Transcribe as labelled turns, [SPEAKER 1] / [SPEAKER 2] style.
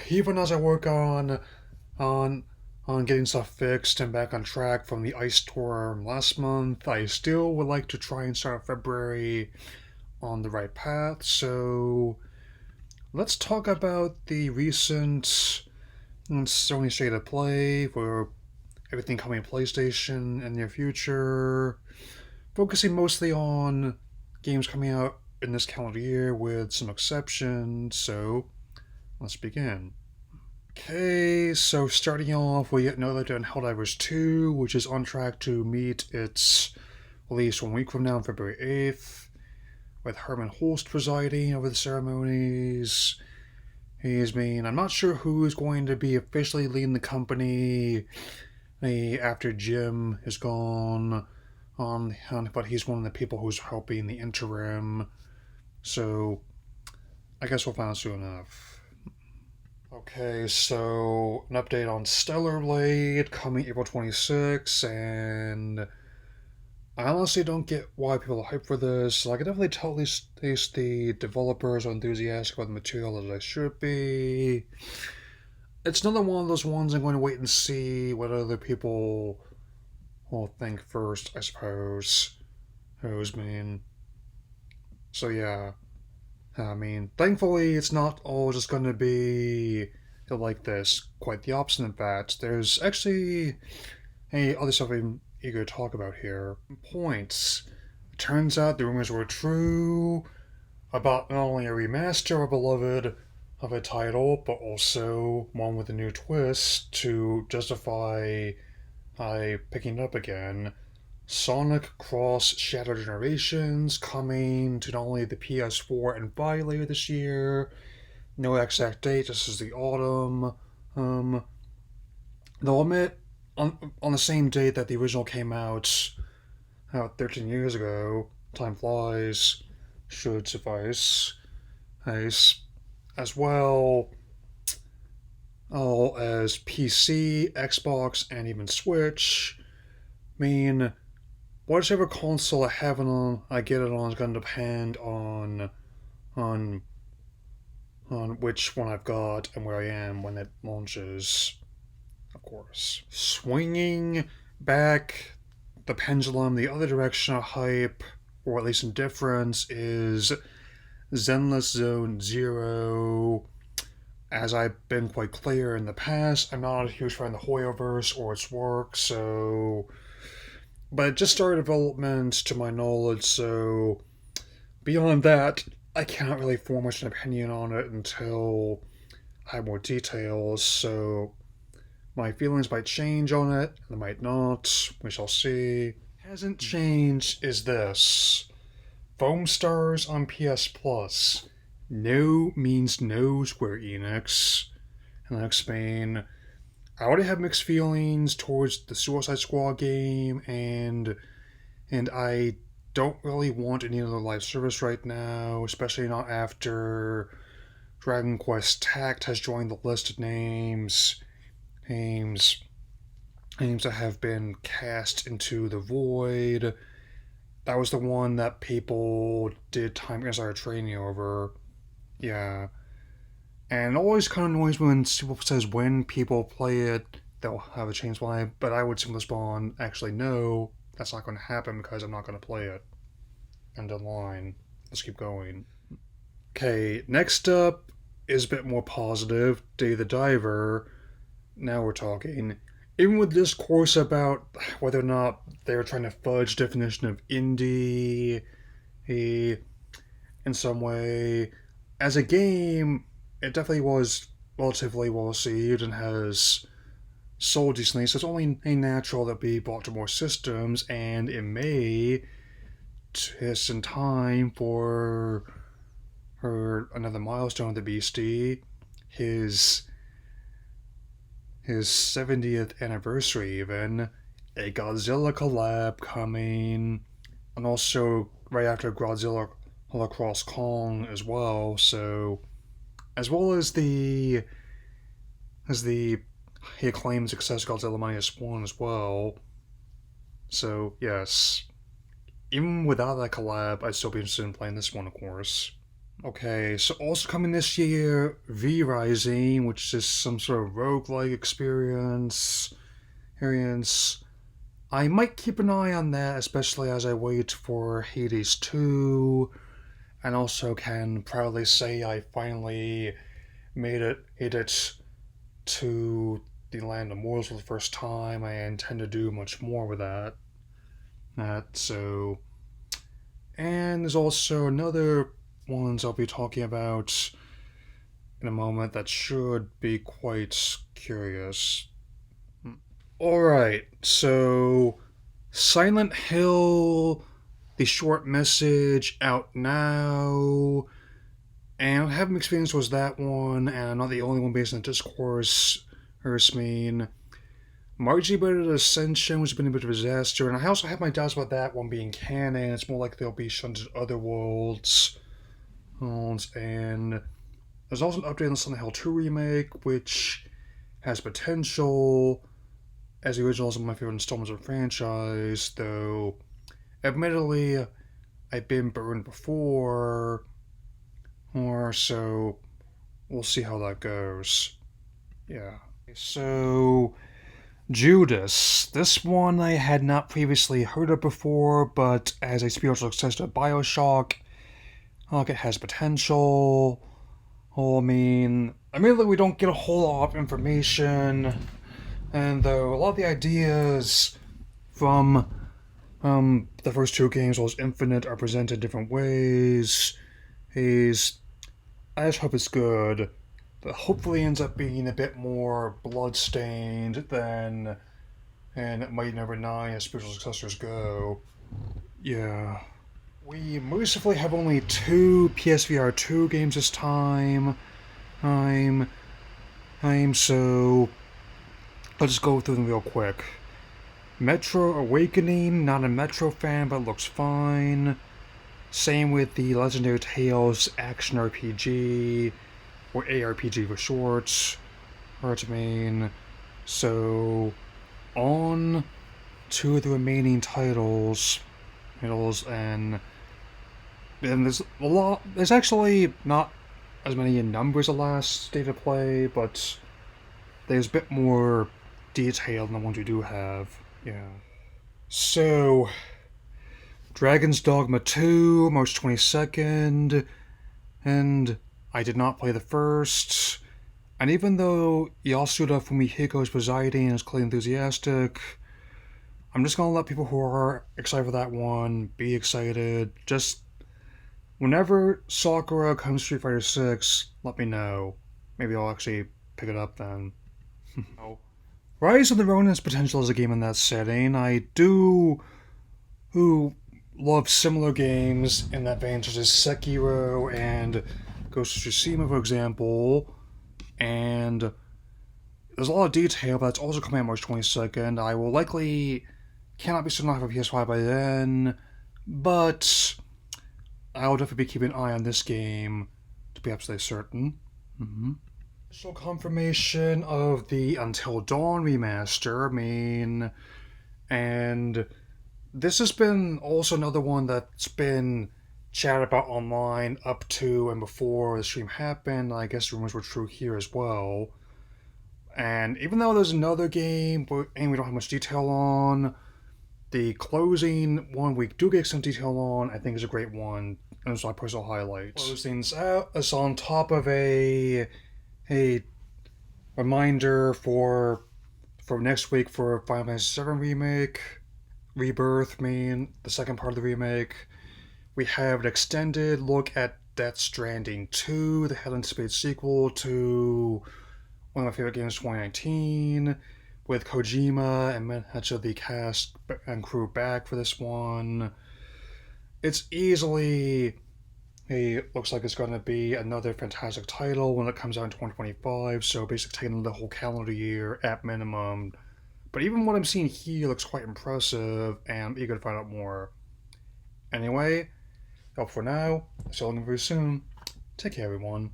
[SPEAKER 1] even as I work on on getting stuff fixed and back on track from the ice storm last month, I still would like to try and start February on the right path. So let's talk about the recent Sony State of Play for everything coming to PlayStation in the near future, focusing mostly on games coming out in this calendar year with some exceptions. So let's begin. Okay, so starting off, we get another on Helldivers 2, which is on track to meet its release 1 week from now, on February 8th, with Herman Holst presiding over the ceremonies. I'm not sure who is going to be officially leading the company after Jim is gone, but he's one of the people who's helping the interim, so I guess we'll find out soon enough. Okay, so an update on Stellar Blade coming April 26th, and I honestly don't get why people are hyped for this. I can definitely tell at least the developers are enthusiastic about the material as they should be. It's another one of those ones I'm going to wait and see what other people will think first, I suppose. So yeah. Thankfully, it's not all just going to be like this. Quite the opposite, in fact. There's actually other stuff I'm eager to talk about here. Points. It turns out the rumors were true about not only a remaster of Beloved of a title, but also one with a new twist to justify picking it up again. Sonic Cross Shadow Generations coming to not only the PS4 and 5 later this year. No exact date, this is the autumn. They'll admit, on the same date that the original came out 13 years ago, time flies, should suffice, as well as PC, Xbox, and even Switch. Whatever console I get it on is going to depend on which one I've got and where I am when it launches, of course. Swinging back the pendulum the other direction of hype, or at least indifference, is Zenless Zone Zero. As I've been quite clear in the past, I'm not a huge fan of the Hoyoverse or its work, but it just started development to my knowledge, so beyond that, I can't really form much an opinion on it until I have more details, so my feelings might change on it, they might not, we shall see. Hasn't changed is this. Foam Stars on PS Plus. No means no, Square Enix. And I'll explain. I already have mixed feelings towards the Suicide Squad game, and I don't really want any other live service right now, especially not after Dragon Quest Tact has joined the list of names that have been cast into the void. That was the one that people did Time Insider training over. Yeah. And it always kind of annoys me when people says when people play it, they'll have a change line, but I would simply respond, actually, no, that's not going to happen because I'm not going to play it. End of line. Let's keep going. Okay, next up is a bit more positive. Day the Diver. Now we're talking. Even with discourse about whether or not they were trying to fudge definition of indie in some way, as a game, it definitely was relatively well received and has sold decently, so it's only natural that it be brought to more systems, and it may just in time for another milestone of the Beastie, his 70th anniversary even, a Godzilla collab coming, and also right after Godzilla Cross Kong as well, so as well as the acclaimed success Godzilla -1 as well. So yes, even without that collab, I'd still be interested in playing this one, of course. Okay, so also coming this year, V Rising, which is some sort of roguelike experience. I might keep an eye on that, especially as I wait for Hades 2, and also can proudly say I finally made it to the Land of Mortals for the first time. I intend to do much more with that. And there's also another ones I'll be talking about in a moment that should be quite curious. Alright, so Silent Hill, the short message out now. And I haven't experienced was that one, and I'm not the only one based on the discourse. Mean. Margie Bird Ascension, which has been a bit of a disaster, and I also have my doubts about that one being canon. It's more like there'll be shunted other worlds. And there's also an update on Silent Hill 2 Remake, which has potential, as the original is one of my favorite installments of the franchise, though admittedly, I've been burned before, or so we'll see how that goes. Yeah. So, Judas. This one I had not previously heard of before, but as a spiritual successor to Bioshock, like it has potential. Admittedly, we don't get a whole lot of information, and though a lot of the ideas from the first two games, as Infinite, are presented different ways, I just hope it's good. But hopefully ends up being a bit more bloodstained than and Mighty Number 9 as spiritual successors go. Yeah. We mercifully have only two PSVR 2 games this time. I'm so I'll just go through them real quick. Metro Awakening, not a Metro fan, but looks fine. Same with the Legendary Tales Action RPG, or ARPG for short. So, on to the remaining and there's a lot. There's actually not as many in numbers as last State of Play, but there's a bit more detail than the ones we do have. Yeah. So, Dragon's Dogma 2, March 22nd, and I did not play the first. And even though Yasuda Fumihiko is presiding and is clearly enthusiastic, I'm just gonna let people who are excited for that one be excited. Just whenever Sakura comes to Street Fighter 6, let me know. Maybe I'll actually pick it up then. Oh. Rise of the Ronin's potential as a game in that setting. I do who love similar games in that vein, such as Sekiro and Ghost of Tsushima, for example. And there's a lot of detail, but it's also coming out March 22nd. I will likely cannot be certain I'll have a PS5 by then, but I'll definitely be keeping an eye on this game to be absolutely certain. Official confirmation of the Until Dawn remaster. And this has been also another one that's been chatted about online up to and before the stream happened. I guess rumors were true here as well. And even though there's another game, and we don't have much detail on, the closing one we do get some detail on, I think is a great one. And it's my personal highlight. Closing's out. It's on top of a reminder for next week for Final Fantasy VII Remake, Rebirth, the second part of the remake. We have an extended look at Death Stranding 2, the Helen Spade sequel to one of my favorite games of 2019, with Kojima and much of the cast and crew back for this one. It's easily looks like it's going to be another fantastic title when it comes out in 2025, so basically taking the whole calendar year at minimum. But even what I'm seeing here looks quite impressive, and I'm eager to find out more. Anyway, for now, see you very soon. Take care, everyone.